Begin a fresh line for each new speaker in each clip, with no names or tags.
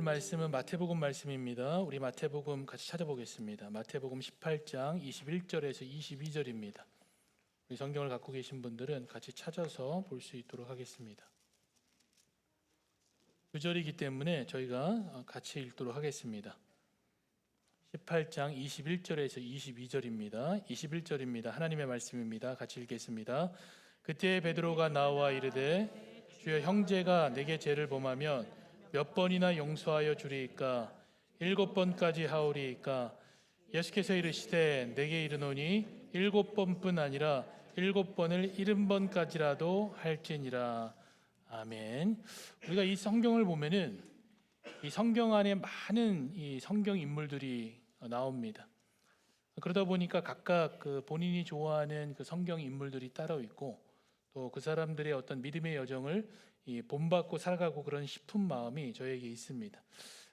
말씀은 마태복음 말씀입니다. 우리 마태복음 같이 찾아보겠습니다. 마태복음 18장 21절에서 22절입니다. 우리 성경을 갖고 계신 분들은 같이 찾아서 볼 수 있도록 하겠습니다. 구절이기 때문에 저희가 같이 읽도록 하겠습니다. 18장 21절에서 22절입니다. 21절입니다. 하나님의 말씀입니다. 같이 읽겠습니다. 그때 베드로가 나와 이르되 주여, 형제가 내게 죄를 범하면 몇 번이나 용서하여 주리이까? 7번까지 하오리이까? 예수께서 이르시되 내게 이르노니 7번뿐 아니라 7번을 70번까지라도 할지니라. 아멘. 우리가 이 성경을 보면은 이 성경 안에 많은 이 성경 인물들이 나옵니다. 그러다 보니까 각각 그 본인이 좋아하는 그 성경 인물들이 따로 있고, 또 그 사람들의 어떤 믿음의 여정을 본받고 살아가고 그런 싶은 마음이 저에게 있습니다.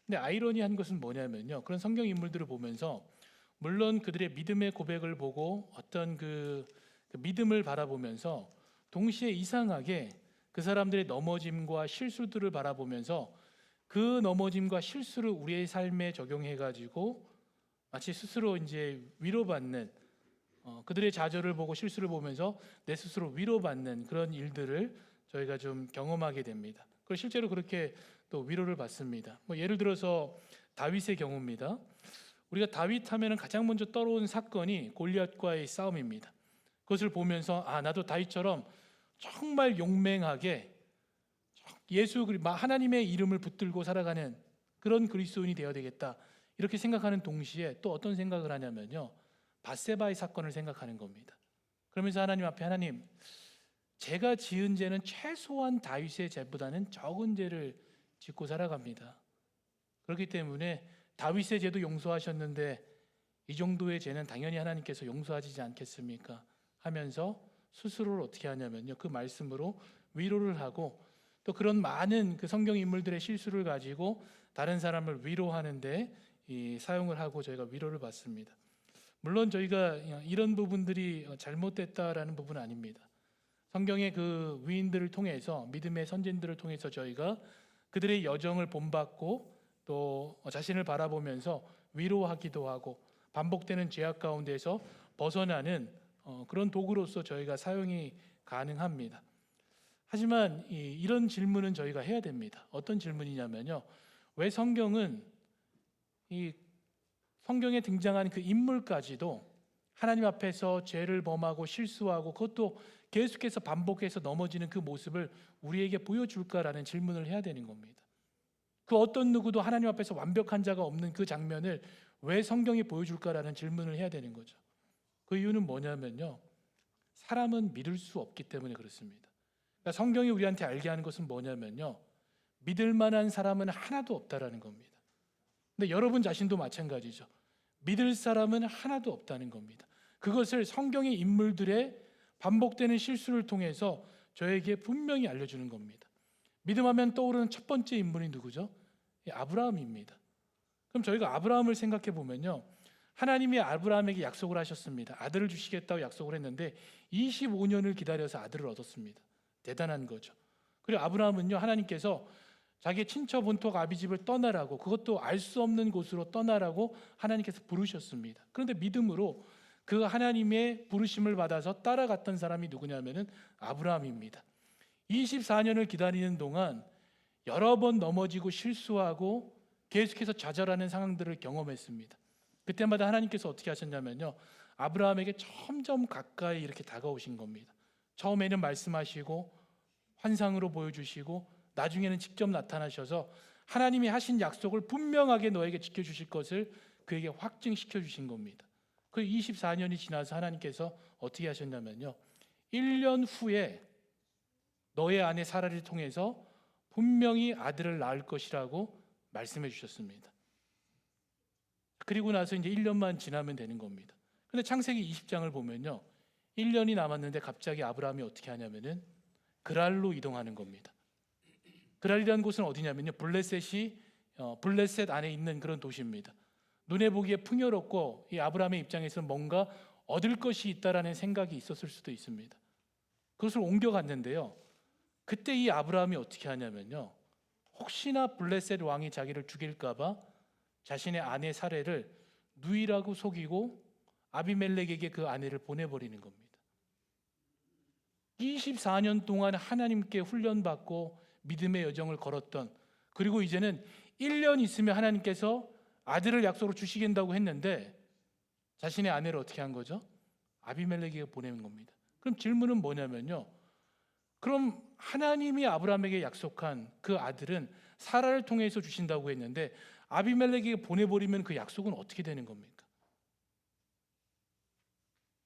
근데 아이러니한 것은 뭐냐면요, 그런 성경 인물들을 보면서 물론 그들의 믿음의 고백을 보고 어떤 그 믿음을 바라보면서 동시에 이상하게 그 사람들의 넘어짐과 실수들을 바라보면서 그 넘어짐과 실수를 우리의 삶에 적용해 가지고 마치 스스로 이제 위로받는, 그들의 좌절을 보고 실수를 보면서 내 스스로 위로받는 그런 일들을 저희가 좀 경험하게 됩니다. 그리고 실제로 그렇게 또 위로를 받습니다. 예를 들어서 다윗의 경우입니다. 우리가 다윗 하면은 가장 먼저 떠오르는 사건이 골리앗과의 싸움입니다. 그것을 보면서 나도 다윗처럼 정말 용맹하게 하나님의 이름을 붙들고 살아가는 그런 그리스도인이 되어야 되겠다, 이렇게 생각하는 동시에 또 어떤 생각을 하냐면요, 밧세바의 사건을 생각하는 겁니다. 그러면서 하나님 앞에, 하나님, 제가 지은 죄는 최소한 다윗의 죄보다는 적은 죄를 짓고 살아갑니다. 그렇기 때문에 다윗의 죄도 용서하셨는데 이 정도의 죄는 당연히 하나님께서 용서하시지 않겠습니까? 하면서 스스로를 어떻게 하냐면요, 그 말씀으로 위로를 하고, 또 그런 많은 그 성경 인물들의 실수를 가지고 다른 사람을 위로하는데 사용을 하고 저희가 위로를 받습니다. 물론 저희가 이런 부분들이 잘못됐다라는 부분은 아닙니다. 성경의 그 위인들을 통해서, 믿음의 선진들을 통해서 저희가 그들의 여정을 본받고 또 자신을 바라보면서 위로하기도 하고 반복되는 죄악 가운데서 벗어나는 그런 도구로서 저희가 사용이 가능합니다. 하지만 이런 질문은 저희가 해야 됩니다. 어떤 질문이냐면요, 왜 성경은 이 성경에 등장한 그 인물까지도 하나님 앞에서 죄를 범하고 실수하고 그것도 계속해서 반복해서 넘어지는 그 모습을 우리에게 보여줄까라는 질문을 해야 되는 겁니다. 그 어떤 누구도 하나님 앞에서 완벽한 자가 없는 그 장면을 왜 성경이 보여줄까라는 질문을 해야 되는 거죠. 그 이유는 뭐냐면요, 사람은 믿을 수 없기 때문에 그렇습니다. 그러니까 성경이 우리한테 알게 하는 것은 뭐냐면요, 믿을 만한 사람은 하나도 없다라는 겁니다. 근데 여러분 자신도 마찬가지죠. 믿을 사람은 하나도 없다는 겁니다. 그것을 성경의 인물들의 반복되는 실수를 통해서 저에게 분명히 알려주는 겁니다. 믿음하면 떠오르는 첫 번째 인물이 누구죠? 아브라함입니다. 그럼 저희가 아브라함을 생각해 보면요, 하나님이 아브라함에게 약속을 하셨습니다. 아들을 주시겠다고 약속을 했는데 25년을 기다려서 아들을 얻었습니다. 대단한 거죠. 그리고 아브라함은요, 하나님께서 자기의 친척 본토 아비집을 떠나라고, 그것도 알 수 없는 곳으로 떠나라고 하나님께서 부르셨습니다. 그런데 믿음으로 그 하나님의 부르심을 받아서 따라갔던 사람이 누구냐면은 아브라함입니다. 24년을 기다리는 동안 여러 번 넘어지고 실수하고 계속해서 좌절하는 상황들을 경험했습니다. 그때마다 하나님께서 어떻게 하셨냐면요, 아브라함에게 점점 가까이 이렇게 다가오신 겁니다. 처음에는 말씀하시고 환상으로 보여주시고 나중에는 직접 나타나셔서 하나님이 하신 약속을 분명하게 너에게 지켜주실 것을 그에게 확증시켜 주신 겁니다. 그 24년이 지나서 하나님께서 어떻게 하셨냐면요, 1년 후에 너의 아내 사라를 통해서 분명히 아들을 낳을 것이라고 말씀해 주셨습니다. 그리고 나서 이제 1년만 지나면 되는 겁니다. 근데 창세기 20장을 보면요, 1년이 남았는데 갑자기 아브라함이 어떻게 하냐면은 그랄로 이동하는 겁니다. 그랄이라는 곳은 어디냐면요, 블레셋 안에 있는 그런 도시입니다. 눈에 보기에 풍요롭고 이 아브라함의 입장에서는 뭔가 얻을 것이 있다라는 생각이 있었을 수도 있습니다. 그것을 옮겨갔는데요, 그때 이 아브라함이 어떻게 하냐면요, 혹시나 블레셋 왕이 자기를 죽일까봐 자신의 아내 사례를 누이라고 속이고 아비멜렉에게 그 아내를 보내버리는 겁니다. 24년 동안 하나님께 훈련받고 믿음의 여정을 걸었던, 그리고 이제는 1년 있으면 하나님께서 아들을 약속으로 주시겠다고 했는데 자신의 아내를 어떻게 한 거죠? 아비멜렉에게 보내는 겁니다. 그럼 질문은 뭐냐면요, 그럼 하나님이 아브라함에게 약속한 그 아들은 사라를 통해서 주신다고 했는데 아비멜렉에게 보내버리면 그 약속은 어떻게 되는 겁니까?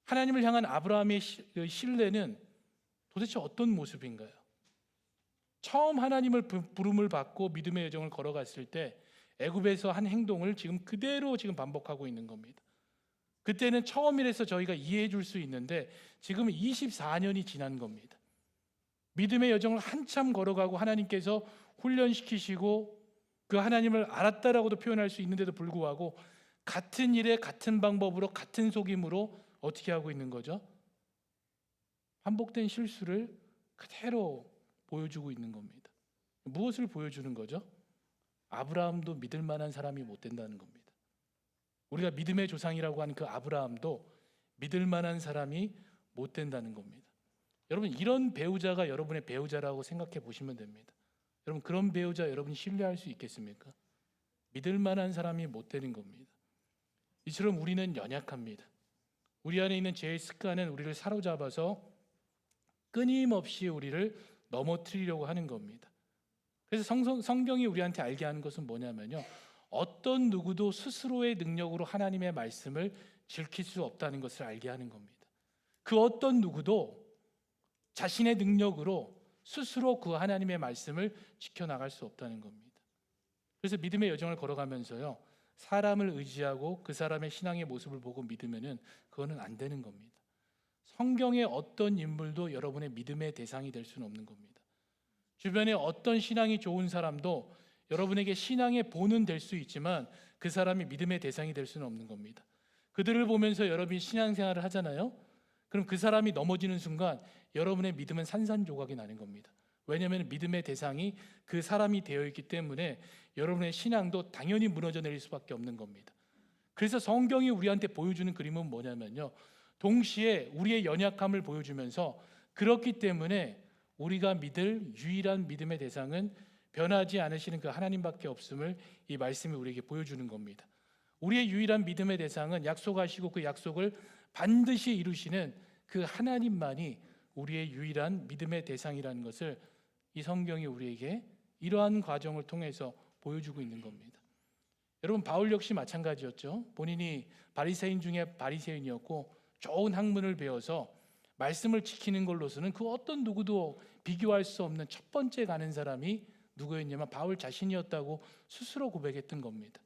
하나님을 향한 아브라함의 신뢰는 도대체 어떤 모습인가요? 처음 하나님을 부름을 받고 믿음의 여정을 걸어갔을 때 애굽에서 한 행동을 지금 그대로 지금 반복하고 있는 겁니다. 그때는 처음이라서 저희가 이해해 줄 수 있는데 지금 24년이 지난 겁니다. 믿음의 여정을 한참 걸어가고 하나님께서 훈련시키시고 그 하나님을 알았다라고도 표현할 수 있는데도 불구하고 같은 일에 같은 방법으로 같은 속임으로 어떻게 하고 있는 거죠? 반복된 실수를 그대로 보여주고 있는 겁니다. 무엇을 보여주는 거죠? 아브라함도 믿을 만한 사람이 못 된다는 겁니다. 우리가 믿음의 조상이라고 하는 그 아브라함도 믿을 만한 사람이 못 된다는 겁니다. 여러분, 이런 배우자가 여러분의 배우자라고 생각해 보시면 됩니다. 여러분, 그런 배우자 여러분이 신뢰할 수 있겠습니까? 믿을 만한 사람이 못 되는 겁니다. 이처럼 우리는 연약합니다. 우리 안에 있는 죄의 습관은 우리를 사로잡아서 끊임없이 우리를 넘어뜨리려고 하는 겁니다. 그래서 성경이 우리한테 알게 하는 것은 뭐냐면요, 어떤 누구도 스스로의 능력으로 하나님의 말씀을 지킬 수 없다는 것을 알게 하는 겁니다. 그 어떤 누구도 자신의 능력으로 스스로 그 하나님의 말씀을 지켜나갈 수 없다는 겁니다. 그래서 믿음의 여정을 걸어가면서요, 사람을 의지하고 그 사람의 신앙의 모습을 보고 믿으면은 그거는 안 되는 겁니다. 성경의 어떤 인물도 여러분의 믿음의 대상이 될 수는 없는 겁니다. 주변에 어떤 신앙이 좋은 사람도 여러분에게 신앙의 본은 될 수 있지만 그 사람이 믿음의 대상이 될 수는 없는 겁니다. 그들을 보면서 여러분이 신앙생활을 하잖아요. 그럼 그 사람이 넘어지는 순간 여러분의 믿음은 산산조각이 나는 겁니다. 왜냐하면 믿음의 대상이 그 사람이 되어 있기 때문에 여러분의 신앙도 당연히 무너져 내릴 수밖에 없는 겁니다. 그래서 성경이 우리한테 보여주는 그림은 뭐냐면요, 동시에 우리의 연약함을 보여주면서 그렇기 때문에 우리가 믿을 유일한 믿음의 대상은 변하지 않으시는 그 하나님밖에 없음을 이 말씀이 우리에게 보여주는 겁니다. 우리의 유일한 믿음의 대상은 약속하시고 그 약속을 반드시 이루시는 그 하나님만이 우리의 유일한 믿음의 대상이라는 것을 이 성경이 우리에게 이러한 과정을 통해서 보여주고 있는 겁니다. 여러분, 바울 역시 마찬가지였죠. 본인이 바리새인 중에 바리새인이었고 좋은 학문을 배워서 말씀을 지키는 걸로서는 그 어떤 누구도 비교할 수 없는 첫 번째 가는 사람이 누구였냐면 바울 자신이었다고 스스로 고백했던 겁니다.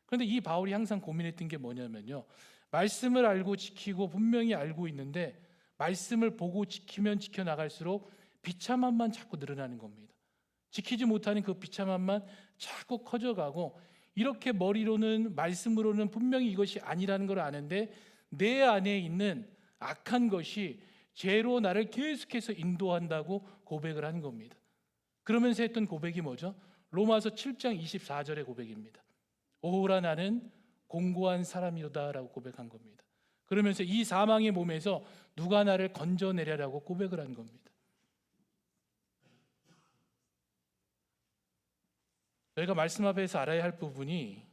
그런데 이 바울이 항상 고민했던 게 뭐냐면요, 말씀을 알고 지키고 분명히 알고 있는데 말씀을 보고 지키면 지켜나갈수록 비참함만 자꾸 늘어나는 겁니다. 지키지 못하는 그 비참함만 자꾸 커져가고, 이렇게 머리로는 말씀으로는 분명히 이것이 아니라는 걸 아는데 내 안에 있는 악한 것이 죄로 나를 계속해서 인도한다고 고백을 하는 겁니다. 그러면서 했던 고백이 뭐죠? 로마서 7장 24절의 고백입니다. 오호라 나는 공고한 사람이로다 라고 고백한 겁니다. 그러면서 이 사망의 몸에서 누가 나를 건져내려라고 고백을 한 겁니다. 저희가 말씀 앞에서 알아야 할 부분이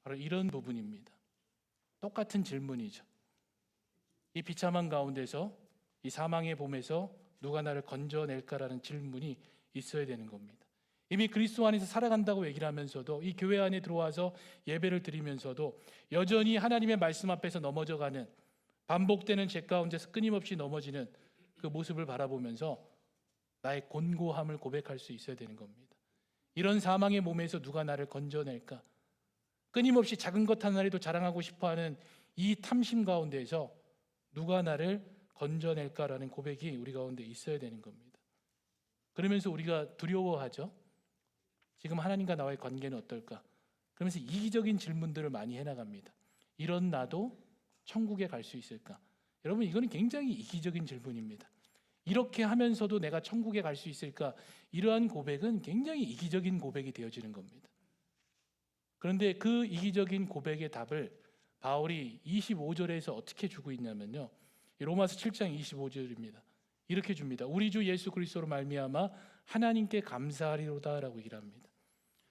바로 이런 부분입니다. 똑같은 질문이죠. 이 비참한 가운데서 이 사망의 봄에서 누가 나를 건져낼까라는 질문이 있어야 되는 겁니다. 이미 그리스도 안에서 살아간다고 얘기를 하면서도 이 교회 안에 들어와서 예배를 드리면서도 여전히 하나님의 말씀 앞에서 넘어져가는, 반복되는 죄 가운데서 끊임없이 넘어지는 그 모습을 바라보면서 나의 곤고함을 고백할 수 있어야 되는 겁니다. 이런 사망의 몸에서 누가 나를 건져낼까? 끊임없이 작은 것 하나라도 자랑하고 싶어하는 이 탐심 가운데에서 누가 나를 건져낼까라는 고백이 우리 가운데 있어야 되는 겁니다. 그러면서 우리가 두려워하죠. 지금 하나님과 나와의 관계는 어떨까? 그러면서 이기적인 질문들을 많이 해나갑니다. 이런 나도 천국에 갈 수 있을까? 여러분, 이거는 굉장히 이기적인 질문입니다. 이렇게 하면서도 내가 천국에 갈 수 있을까? 이러한 고백은 굉장히 이기적인 고백이 되어지는 겁니다. 그런데 그 이기적인 고백의 답을 바울이 25절에서 어떻게 주고 있냐면요, 로마서 7장 25절입니다. 이렇게 줍니다. 우리 주 예수 그리스도로 말미암아 하나님께 감사하리로다라고 얘기를 합니다.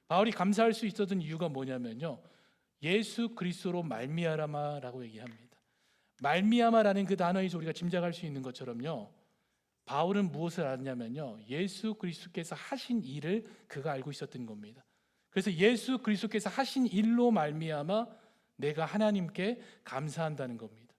바울이 감사할 수 있었던 이유가 뭐냐면요, 예수 그리스도로 말미암아라고 얘기합니다. 말미암아라는 그 단어에서 우리가 짐작할 수 있는 것처럼요, 바울은 무엇을 알았냐면요, 예수 그리스도께서 하신 일을 그가 알고 있었던 겁니다. 그래서 예수 그리스도께서 하신 일로 말미암아 내가 하나님께 감사한다는 겁니다.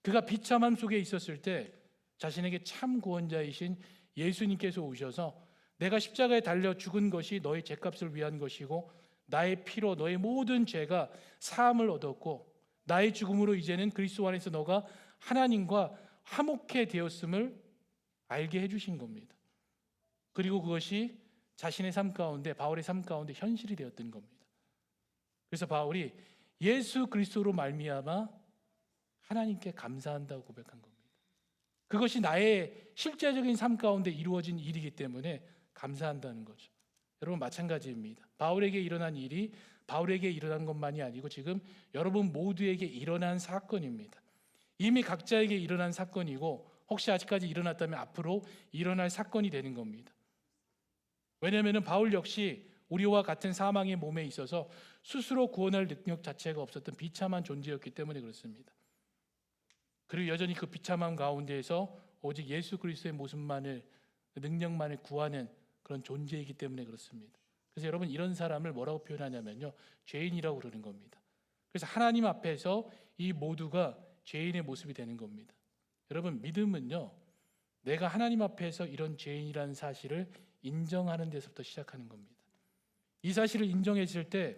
그가 비참함 속에 있었을 때 자신에게 참 구원자이신 예수님께서 오셔서 내가 십자가에 달려 죽은 것이 너의 죄값을 위한 것이고 나의 피로 너의 모든 죄가 사함을 얻었고 나의 죽음으로 이제는 그리스도 안에서 너가 하나님과 화목해 되었음을 알게 해주신 겁니다. 그리고 그것이 자신의 삶 가운데, 바울의 삶 가운데 현실이 되었던 겁니다. 그래서 바울이 예수 그리스도로 말미암아 하나님께 감사한다고 고백한 겁니다. 그것이 나의 실제적인 삶 가운데 이루어진 일이기 때문에 감사한다는 거죠. 여러분 마찬가지입니다. 바울에게 일어난 일이 바울에게 일어난 것만이 아니고 지금 여러분 모두에게 일어난 사건입니다. 이미 각자에게 일어난 사건이고 혹시 아직까지 일어났다면 앞으로 일어날 사건이 되는 겁니다. 왜냐하면 바울 역시 우리와 같은 사망의 몸에 있어서 스스로 구원할 능력 자체가 없었던 비참한 존재였기 때문에 그렇습니다. 그리고 여전히 그 비참함 가운데에서 오직 예수 그리스도의 모습만을, 능력만을 구하는 그런 존재이기 때문에 그렇습니다. 그래서 여러분 이런 사람을 뭐라고 표현하냐면요, 죄인이라고 그러는 겁니다. 그래서 하나님 앞에서 이 모두가 죄인의 모습이 되는 겁니다. 여러분 믿음은요, 내가 하나님 앞에서 이런 죄인이라는 사실을 인정하는 데서부터 시작하는 겁니다. 이 사실을 인정했을 때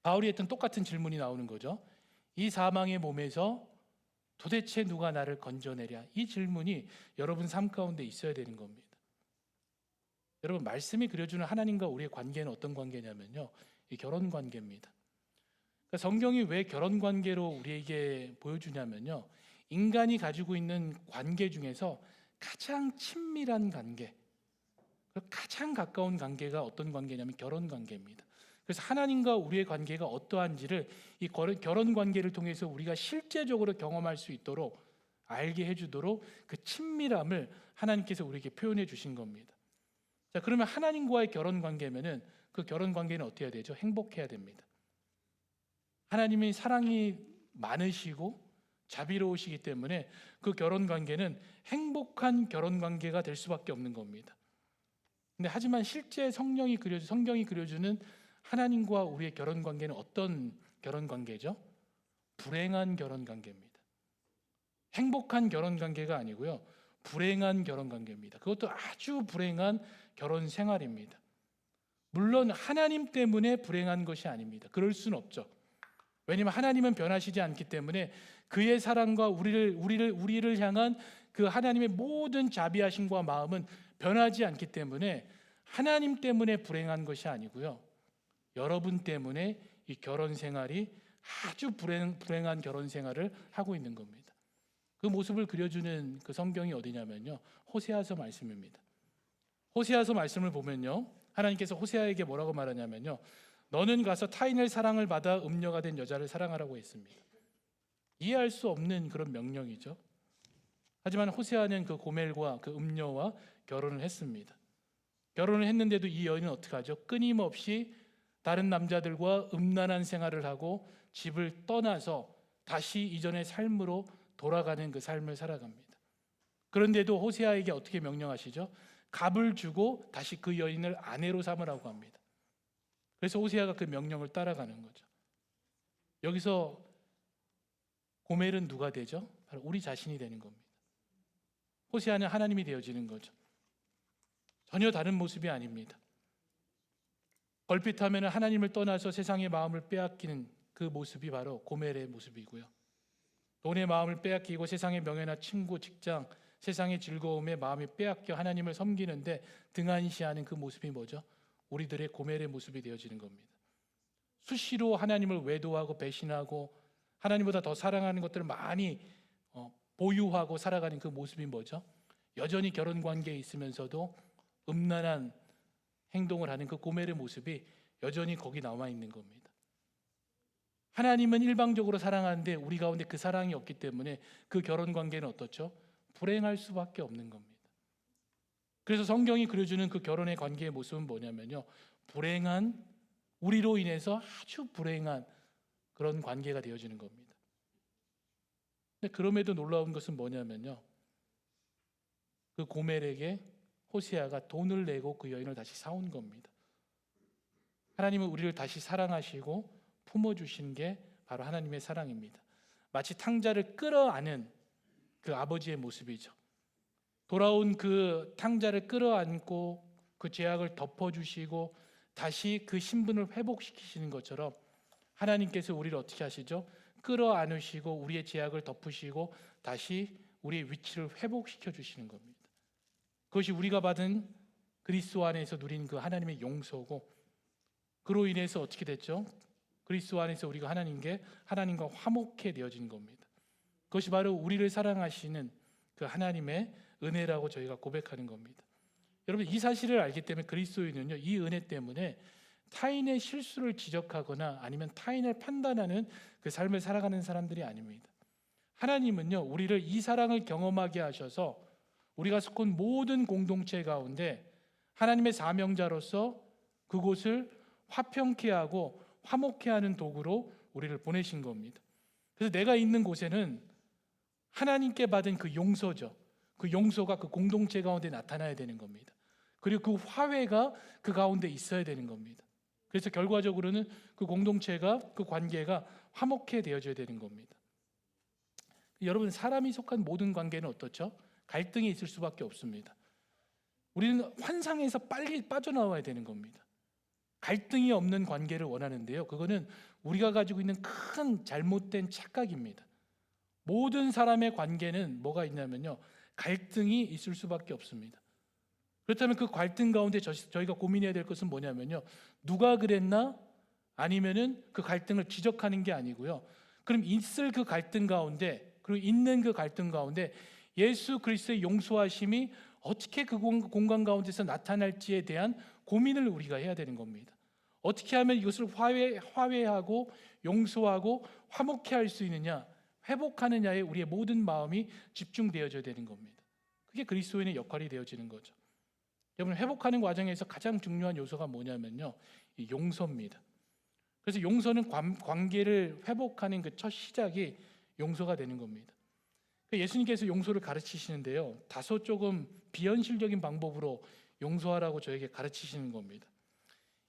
바울이 했던 똑같은 질문이 나오는 거죠. 이 사망의 몸에서 도대체 누가 나를 건져내랴? 이 질문이 여러분 삶 가운데 있어야 되는 겁니다. 여러분 말씀이 그려주는 하나님과 우리의 관계는 어떤 관계냐면요, 이 결혼 관계입니다. 그러니까 성경이 왜 결혼 관계로 우리에게 보여주냐면요, 인간이 가지고 있는 관계 중에서 가장 친밀한 관계, 가장 가까운 관계가 어떤 관계냐면 결혼 관계입니다. 그래서 하나님과 우리의 관계가 어떠한지를 이 결혼 관계를 통해서 우리가 실제적으로 경험할 수 있도록 알게 해주도록 그 친밀함을 하나님께서 우리에게 표현해 주신 겁니다. 자, 그러면 하나님과의 결혼 관계면은 그 결혼 관계는 어떻게 해야 되죠? 행복해야 됩니다. 하나님이 사랑이 많으시고 자비로우시기 때문에 그 결혼 관계는 행복한 결혼 관계가 될 수밖에 없는 겁니다. 근데 하지만 실제 성경이 그려주는 하나님과 우리의 결혼 관계는 어떤 결혼 관계죠? 불행한 결혼 관계입니다. 행복한 결혼 관계가 아니고요, 불행한 결혼 관계입니다. 그것도 아주 불행한 결혼 생활입니다. 물론 하나님 때문에 불행한 것이 아닙니다. 그럴 수는 없죠. 왜냐하면 하나님은 변하시지 않기 때문에 그의 사랑과 우리를 향한 그 하나님의 모든 자비하심과 마음은 변하지 않기 때문에 하나님 때문에 불행한 것이 아니고요, 여러분 때문에 이 결혼 생활이 아주 불행한 결혼 생활을 하고 있는 겁니다. 그 모습을 그려주는 그 성경이 어디냐면요, 호세아서 말씀입니다. 호세아서 말씀을 보면요, 하나님께서 호세아에게 뭐라고 말하냐면요, 너는 가서 타인의 사랑을 받아 음녀가 된 여자를 사랑하라고 했습니다. 이해할 수 없는 그런 명령이죠. 하지만 호세아는 그 고멜과 그 음녀와 결혼을 했습니다. 결혼을 했는데도 이 여인은 어떻게 하죠? 끊임없이 다른 남자들과 음란한 생활을 하고 집을 떠나서 다시 이전의 삶으로 돌아가는 그 삶을 살아갑니다. 그런데도 호세아에게 어떻게 명령하시죠? 값을 주고 다시 그 여인을 아내로 삼으라고 합니다. 그래서 호세아가 그 명령을 따라가는 거죠. 여기서 고멜은 누가 되죠? 바로 우리 자신이 되는 겁니다. 호세아는 하나님이 되어지는 거죠. 전혀 다른 모습이 아닙니다. 걸핏하면 하나님을 떠나서 세상의 마음을 빼앗기는 그 모습이 바로 고멜의 모습이고요, 돈의 마음을 빼앗기고 세상의 명예나 친구, 직장, 세상의 즐거움에 마음이 빼앗겨 하나님을 섬기는데 등한시하는 그 모습이 뭐죠? 우리들의 고멜의 모습이 되어지는 겁니다. 수시로 하나님을 외도하고 배신하고 하나님보다 더 사랑하는 것들을 많이 보유하고 살아가는 그 모습이 뭐죠? 여전히 결혼 관계에 있으면서도 음란한 행동을 하는 그 고멜의 모습이 여전히 거기 남아 있는 겁니다. 하나님은 일방적으로 사랑하는데 우리 가운데 그 사랑이 없기 때문에 그 결혼 관계는 어떻죠? 불행할 수밖에 없는 겁니다. 그래서 성경이 그려주는 그 결혼의 관계의 모습은 뭐냐면요, 불행한, 우리로 인해서 아주 불행한 그런 관계가 되어지는 겁니다. 근데 그럼에도 놀라운 것은 뭐냐면요, 그 고멜에게 호세아가 돈을 내고 그 여인을 다시 사온 겁니다. 하나님은 우리를 다시 사랑하시고 품어주신 게 바로 하나님의 사랑입니다. 마치 탕자를 끌어안은 그 아버지의 모습이죠. 돌아온 그 탕자를 끌어안고 그 죄악을 덮어주시고 다시 그 신분을 회복시키시는 것처럼 하나님께서 우리를 어떻게 하시죠? 끌어안으시고 우리의 죄악을 덮으시고 다시 우리의 위치를 회복시켜 주시는 겁니다. 그것이 우리가 받은 그리스도 안에서 누린 그 하나님의 용서고, 그로 인해서 어떻게 됐죠? 그리스도 안에서 우리가 하나님과 화목해 되어진 겁니다. 그것이 바로 우리를 사랑하시는 그 하나님의 은혜라고 저희가 고백하는 겁니다. 여러분, 이 사실을 알기 때문에 그리스도인은요, 이 은혜 때문에 타인의 실수를 지적하거나 아니면 타인을 판단하는 그 삶을 살아가는 사람들이 아닙니다. 하나님은요, 우리를 이 사랑을 경험하게 하셔서 우리가 속한 모든 공동체 가운데 하나님의 사명자로서 그곳을 화평케 하고 화목케 하는 도구로 우리를 보내신 겁니다. 그래서 내가 있는 곳에는 하나님께 받은 그 용서죠, 그 용서가 그 공동체 가운데 나타나야 되는 겁니다. 그리고 그 화해가 그 가운데 있어야 되는 겁니다. 그래서 결과적으로는 그 공동체가, 그 관계가 화목해 되어져야 되는 겁니다. 여러분, 사람이 속한 모든 관계는 어떻죠? 갈등이 있을 수밖에 없습니다. 우리는 환상에서 빨리 빠져나와야 되는 겁니다. 갈등이 없는 관계를 원하는데요, 그거는 우리가 가지고 있는 큰 잘못된 착각입니다. 모든 사람의 관계는 뭐가 있냐면요, 갈등이 있을 수밖에 없습니다. 그렇다면 그 갈등 가운데 저희가 고민해야 될 것은 뭐냐면요, 누가 그랬나? 아니면은 그 갈등을 지적하는 게 아니고요, 그럼 있을 그 갈등 가운데, 그리고 있는 그 갈등 가운데 예수 그리스도의 용서하심이 어떻게 그 공간 가운데서 나타날지에 대한 고민을 우리가 해야 되는 겁니다. 어떻게 하면 이것을 화해하고 용서하고 화목케 할 수 있느냐, 회복하느냐에 우리의 모든 마음이 집중되어져야 되는 겁니다. 그게 그리스도인의 역할이 되어지는 거죠. 여러분, 회복하는 과정에서 가장 중요한 요소가 뭐냐면요, 이 용서입니다. 그래서 용서는 관계를 회복하는 그 첫 시작이 용서가 되는 겁니다. 예수님께서 용서를 가르치시는데요, 다소 조금 비현실적인 방법으로 용서하라고 저에게 가르치시는 겁니다.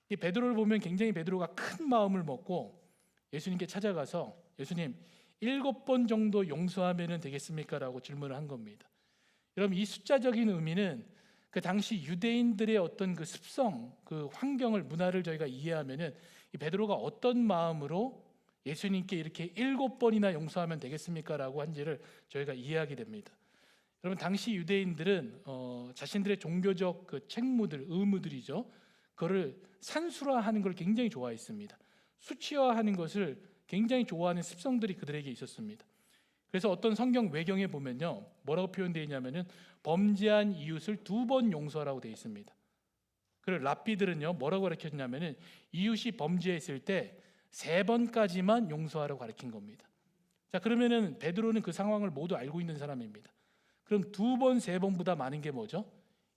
이 베드로를 보면 굉장히 베드로가 큰 마음을 먹고 예수님께 찾아가서 예수님, 7번 정도 용서하면 되겠습니까? 라고 질문을 한 겁니다. 여러분, 이 숫자적인 의미는 그 당시 유대인들의 어떤 그 습성, 그 환경을, 문화를 저희가 이해하면은 이 베드로가 어떤 마음으로 예수님께 이렇게 7번이나 용서하면 되겠습니까? 라고 한지를 저희가 이해하게 됩니다. 여러분, 당시 유대인들은 자신들의 종교적 그 책무들, 의무들이죠, 그거를 산술화하는 걸 굉장히 좋아했습니다. 수치화하는 것을 굉장히 좋아하는 습성들이 그들에게 있었습니다. 그래서 어떤 성경 외경에 보면요, 뭐라고 표현되어 있냐면은 범죄한 이웃을 2번 용서하라고 되어 있습니다. 그리고 랍비들은요, 뭐라고 가르쳤냐면은 이웃이 범죄했을 때 3번까지만 용서하라고 가르친 겁니다. 자, 그러면은 베드로는 그 상황을 모두 알고 있는 사람입니다. 그럼 2번, 3번보다 많은 게 뭐죠?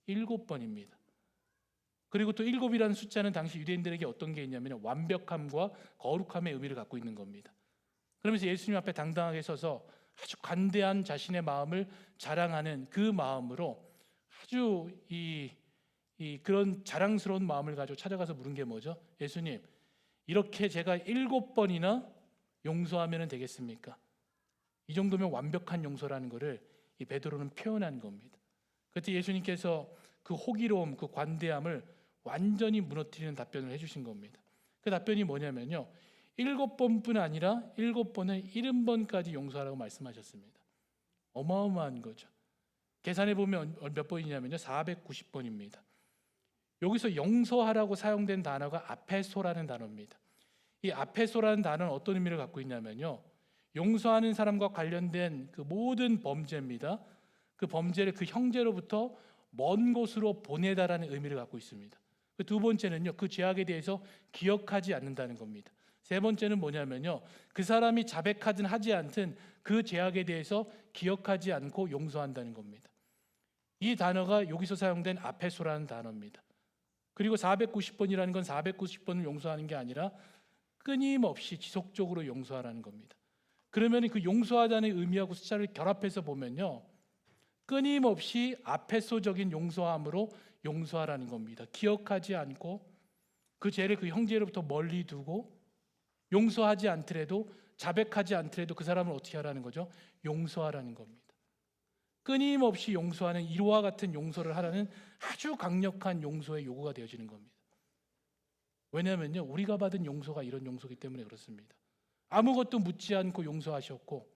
7번입니다. 그리고 또 7이라는 숫자는 당시 유대인들에게 어떤 게 있냐면 완벽함과 거룩함의 의미를 갖고 있는 겁니다. 그러면서 예수님 앞에 당당하게 서서 아주 관대한 자신의 마음을 자랑하는 그 마음으로 아주 그런 자랑스러운 마음을 가지고 찾아가서 물은 게 뭐죠? 예수님, 이렇게 제가 7번이나 용서하면 되겠습니까? 이 정도면 완벽한 용서라는 것을 이 베드로는 표현한 겁니다. 그때 예수님께서 그 호기로움, 그 관대함을 완전히 무너뜨리는 답변을 해주신 겁니다. 그 답변이 뭐냐면요, 7번뿐 아니라 7번을 70번까지 용서하라고 말씀하셨습니다. 어마어마한 거죠. 계산해 보면 몇 번이냐면요, 490번입니다. 여기서 용서하라고 사용된 단어가 아페소라는 단어입니다. 이 아페소라는 단어는 어떤 의미를 갖고 있냐면요, 용서하는 사람과 관련된 그 모든 범죄입니다. 그 범죄를 그 형제로부터 먼 곳으로 보내다라는 의미를 갖고 있습니다. 그 두 번째는요, 그 죄악에 대해서 기억하지 않는다는 겁니다. 세 번째는 뭐냐면요, 그 사람이 자백하든 하지 않든 그 죄악에 대해서 기억하지 않고 용서한다는 겁니다. 이 단어가 여기서 사용된 아페소라는 단어입니다. 그리고 490번이라는 건 490번을 용서하는 게 아니라 끊임없이 지속적으로 용서하라는 겁니다. 그러면 그 용서하자는 의미하고 숫자를 결합해서 보면요, 끊임없이 아페소적인 용서함으로 용서하라는 겁니다. 기억하지 않고 그 죄를 그 형제로부터 멀리 두고 용서하지 않더라도, 자백하지 않더라도 그 사람을 어떻게 하라는 거죠? 용서하라는 겁니다. 끊임없이 용서하는, 이와 같은 용서를 하라는 아주 강력한 용서의 요구가 되어지는 겁니다. 왜냐하면요, 우리가 받은 용서가 이런 용서이기 때문에 그렇습니다. 아무것도 묻지 않고 용서하셨고,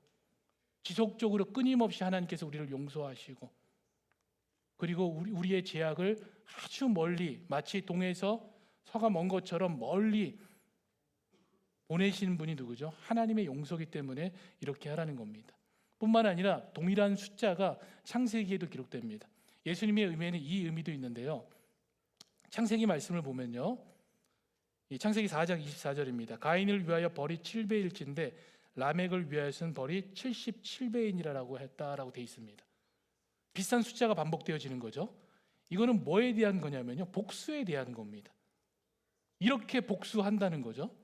지속적으로 끊임없이 하나님께서 우리를 용서하시고, 그리고 우리의 죄악을 아주 멀리, 마치 동에서 서가 먼 것처럼 멀리 보내시는 분이 누구죠? 하나님의 용서기 때문에 이렇게 하라는 겁니다. 뿐만 아니라 동일한 숫자가 창세기에도 기록됩니다. 예수님의 의미에는 이 의미도 있는데요, 창세기 말씀을 보면요, 이 창세기 4장 24절입니다. 가인을 위하여 벌이 7배일진데 라멕을 위하여서는 벌이 77배이니라라고 했다라고 되어 있습니다. 비슷한 숫자가 반복되어지는 거죠. 이거는 뭐에 대한 거냐면요, 복수에 대한 겁니다. 이렇게 복수한다는 거죠.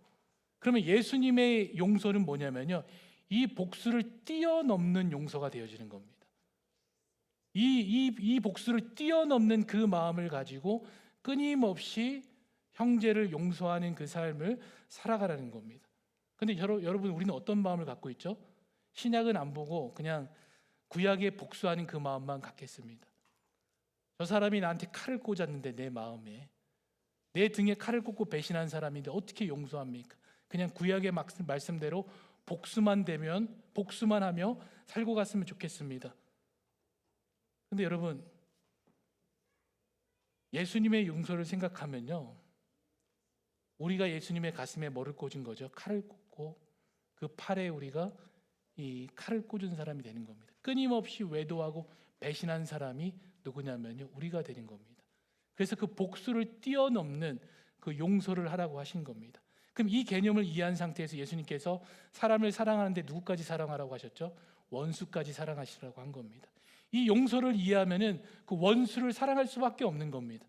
그러면 예수님의 용서는 뭐냐면요, 이 복수를 뛰어넘는 용서가 되어지는 겁니다. 이 복수를 뛰어넘는 그 마음을 가지고 끊임없이 형제를 용서하는 그 삶을 살아가라는 겁니다. 근데 여러분, 우리는 어떤 마음을 갖고 있죠? 신약은 안 보고 그냥 구약에 복수하는 그 마음만 갖겠습니다. 저 사람이 나한테 칼을 꽂았는데 내 마음에, 내 등에 칼을 꽂고 배신한 사람인데 어떻게 용서합니까? 그냥 구약의 말씀대로 복수만 하며 살고 갔으면 좋겠습니다. 근데 여러분, 예수님의 용서를 생각하면요, 우리가 예수님의 가슴에 뭐를 꽂은 거죠? 칼을 꽂고 그 팔에 우리가 이 칼을 꽂은 사람이 되는 겁니다. 끊임없이 외도하고 배신한 사람이 누구냐면요, 우리가 되는 겁니다. 그래서 그 복수를 뛰어넘는 그 용서를 하라고 하신 겁니다. 그럼 이 개념을 이해한 상태에서 예수님께서 사람을 사랑하는데 누구까지 사랑하라고 하셨죠? 원수까지 사랑하시라고 한 겁니다. 이 용서를 이해하면은 그 원수를 사랑할 수밖에 없는 겁니다.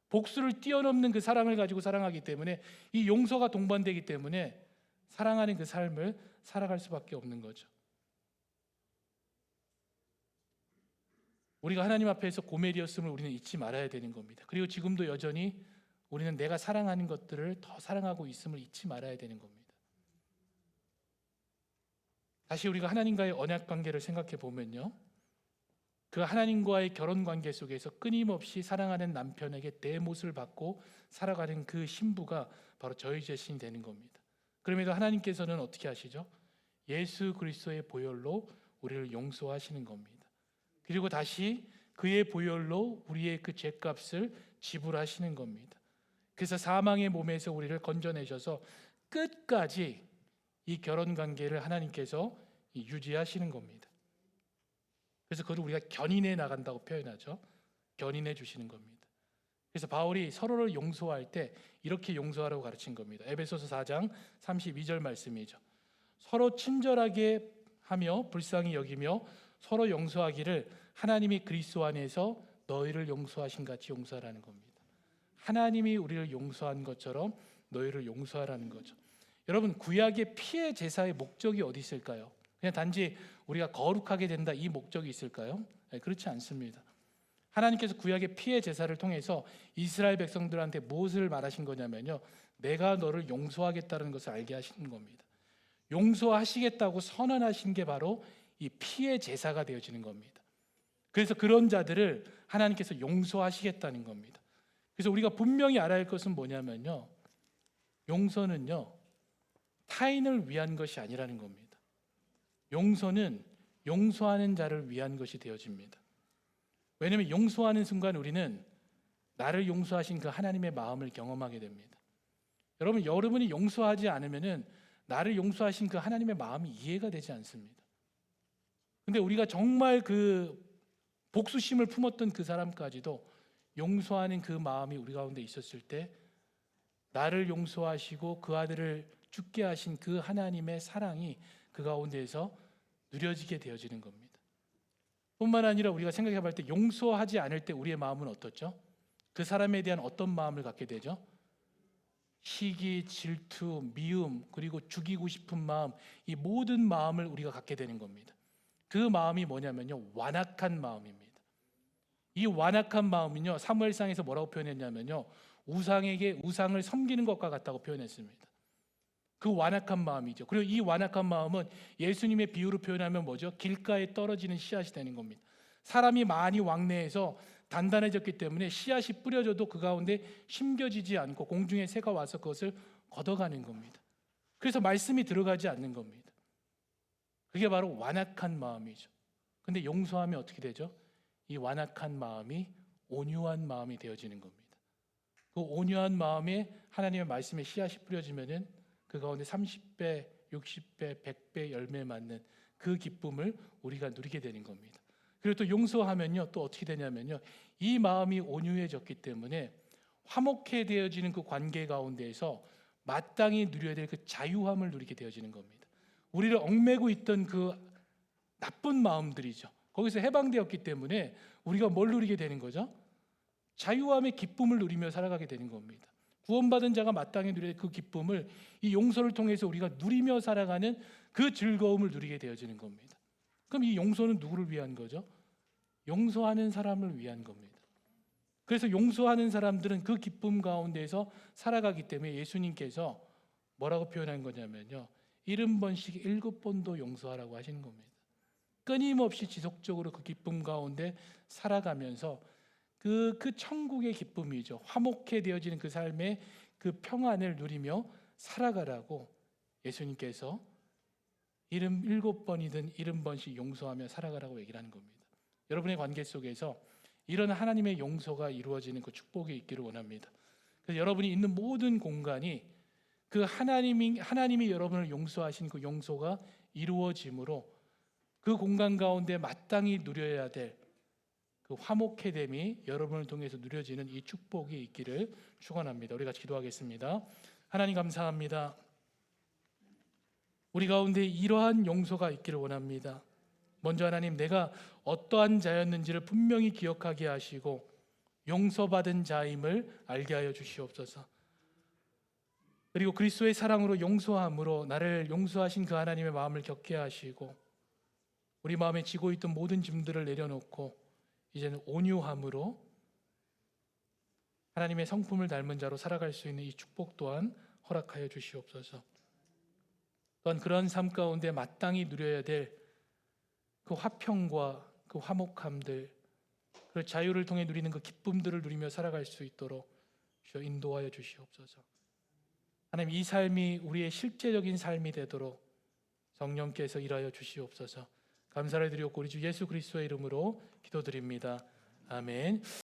복수를 뛰어넘는 그 사랑을 가지고 사랑하기 때문에, 이 용서가 동반되기 때문에 사랑하는 그 삶을 살아갈 수밖에 없는 거죠. 우리가 하나님 앞에서 고멜이었음을 우리는 잊지 말아야 되는 겁니다. 그리고 지금도 여전히 우리는 내가 사랑하는 것들을 더 사랑하고 있음을 잊지 말아야 되는 겁니다. 다시 우리가 하나님과의 언약 관계를 생각해 보면요, 그 하나님과의 결혼 관계 속에서 끊임없이 사랑하는 남편에게 대못을 받고 살아가는 그 신부가 바로 저희 자신이 되는 겁니다. 그럼에도 하나님께서는 어떻게 하시죠? 예수 그리스도의 보혈로 우리를 용서하시는 겁니다. 그리고 다시 그의 보혈로 우리의 그 죄값을 지불하시는 겁니다. 그래서 사망의 몸에서 우리를 건져내셔서 끝까지 이 결혼 관계를 하나님께서 유지하시는 겁니다. 그래서 그걸 우리가 견인해 나간다고 표현하죠. 견인해 주시는 겁니다. 그래서 바울이 서로를 용서할 때 이렇게 용서하라고 가르친 겁니다. 에베소서 4장 32절 말씀이죠. 서로 친절하게 하며 불쌍히 여기며 서로 용서하기를 하나님이 그리스도 안에서 너희를 용서하신 같이 용서하라는 겁니다. 하나님이 우리를 용서한 것처럼 너희를 용서하라는 거죠. 여러분, 구약의 피의 제사의 목적이 어디 있을까요? 그냥 단지 우리가 거룩하게 된다, 이 목적이 있을까요? 그렇지 않습니다. 하나님께서 구약의 피의 제사를 통해서 이스라엘 백성들한테 무엇을 말하신 거냐면요, 내가 너를 용서하겠다는 것을 알게 하시는 겁니다. 용서하시겠다고 선언하신 게 바로 이 피의 제사가 되어지는 겁니다. 그래서 그런 자들을 하나님께서 용서하시겠다는 겁니다. 그래서 우리가 분명히 알아야 할 것은 뭐냐면요, 용서는요, 타인을 위한 것이 아니라는 겁니다. 용서는 용서하는 자를 위한 것이 되어집니다. 왜냐하면 용서하는 순간 우리는 나를 용서하신 그 하나님의 마음을 경험하게 됩니다. 여러분이 용서하지 않으면은 나를 용서하신 그 하나님의 마음이 이해가 되지 않습니다. 근데 우리가 정말 그 복수심을 품었던 그 사람까지도 용서하는 그 마음이 우리 가운데 있었을 때 나를 용서하시고 그 아들을 죽게 하신 그 하나님의 사랑이 그 가운데에서 누려지게 되어지는 겁니다. 뿐만 아니라 우리가 생각해 볼 때 용서하지 않을 때 우리의 마음은 어떻죠? 그 사람에 대한 어떤 마음을 갖게 되죠? 시기, 질투, 미움, 그리고 죽이고 싶은 마음, 이 모든 마음을 우리가 갖게 되는 겁니다. 그 마음이 뭐냐면요, 완악한 마음입니다. 이 완악한 마음은요, 사무엘상에서 뭐라고 표현했냐면요, 우상에게 우상을 섬기는 것과 같다고 표현했습니다. 그 완악한 마음이죠. 그리고 이 완악한 마음은 예수님의 비유로 표현하면 뭐죠? 길가에 떨어지는 씨앗이 되는 겁니다. 사람이 많이 왕래해서 단단해졌기 때문에 씨앗이 뿌려져도 그 가운데 심겨지지 않고 공중의 새가 와서 그것을 걷어가는 겁니다. 그래서 말씀이 들어가지 않는 겁니다. 그게 바로 완악한 마음이죠. 근데 용서하면 어떻게 되죠? 이 완악한 마음이 온유한 마음이 되어지는 겁니다. 그 온유한 마음에 하나님의 말씀에 씨앗이 뿌려지면은 그 가운데 30배, 60배, 100배 열매 맞는 그 기쁨을 우리가 누리게 되는 겁니다. 그리고 또 용서하면요, 또 어떻게 되냐면요, 이 마음이 온유해졌기 때문에 화목해 되어지는 그 관계 가운데에서 마땅히 누려야 될 그 자유함을 누리게 되어지는 겁니다. 우리를 얽매고 있던 그 나쁜 마음들이죠. 거기서 해방되었기 때문에 우리가 뭘 누리게 되는 거죠? 자유함의 기쁨을 누리며 살아가게 되는 겁니다. 구원받은 자가 마땅히 누릴 그 기쁨을 이 용서를 통해서 우리가 누리며 살아가는 그 즐거움을 누리게 되어지는 겁니다. 그럼 이 용서는 누구를 위한 거죠? 용서하는 사람을 위한 겁니다. 그래서 용서하는 사람들은 그 기쁨 가운데서 살아가기 때문에 예수님께서 뭐라고 표현한 거냐면요, 70번씩 7번도 용서하라고 하시는 겁니다. 끊임없이 지속적으로 그 기쁨 가운데 살아가면서 그 천국의 기쁨이죠, 화목해 되어지는 그 삶의 그 평안을 누리며 살아가라고 예수님께서 77번이든 70번씩 용서하며 살아가라고 얘기를 하는 겁니다. 여러분의 관계 속에서 이런 하나님의 용서가 이루어지는 그 축복이 있기를 원합니다. 그래서 여러분이 있는 모든 공간이 그 하나님이 여러분을 용서하신 그 용서가 이루어짐으로 그 공간 가운데 마땅히 누려야 될 그 화목해됨이 여러분을 통해서 누려지는 이 축복이 있기를 축원합니다. 우리가 기도하겠습니다. 하나님 감사합니다. 우리 가운데 이러한 용서가 있기를 원합니다. 먼저 하나님, 내가 어떠한 자였는지를 분명히 기억하게 하시고 용서받은 자임을 알게 하여 주시옵소서. 그리고 그리스도의 사랑으로 용서함으로 나를 용서하신 그 하나님의 마음을 겪게 하시고 우리 마음에 지고 있던 모든 짐들을 내려놓고 이제는 온유함으로 하나님의 성품을 닮은 자로 살아갈 수 있는 이 축복 또한 허락하여 주시옵소서. 또한 그런 삶 가운데 마땅히 누려야 될 그 화평과 그 화목함들, 그 자유를 통해 누리는 그 기쁨들을 누리며 살아갈 수 있도록 주여 인도하여 주시옵소서. 하나님, 이 삶이 우리의 실제적인 삶이 되도록 성령께서 일하여 주시옵소서. 감사를 드리옵고 우리 주 예수 그리스도의 이름으로 기도드립니다. 아멘.